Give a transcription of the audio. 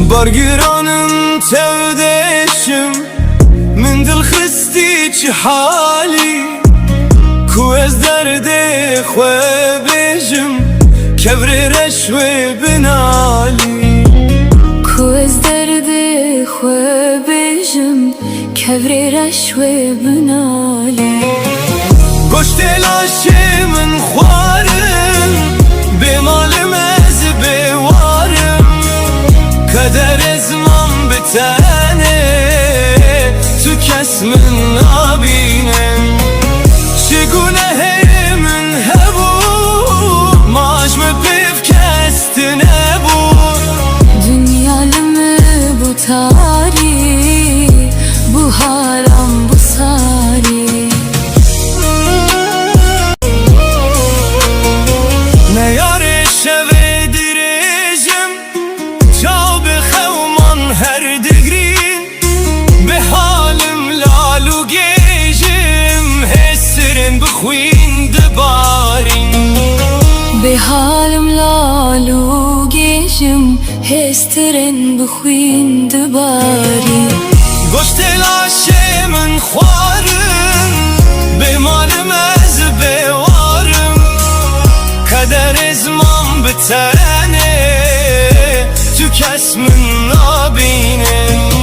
بارگرانم تودشم من دل خستی چه حالی کو از درد خواه بجم کبر رشوه بنالی کو از درد خواه بجم کبر رشوه بنالی گشت لاشه من خوارم به مالم از بوارم kader ezmam bitene tu kes min nabinem çigune heyimin hebu maaş mı piv kestine bu dünyalımı bu tarih bu haram bu sari ne yare şevedireceğim çav be xevman her digrin be halim lalu gejim hessirin bixwin dibarin به حالم لالو گیشم هسترن بخوین دباری گشت لاشه من خوارم به مالم از بوارم kader ezmam bitene tu kes min nabinem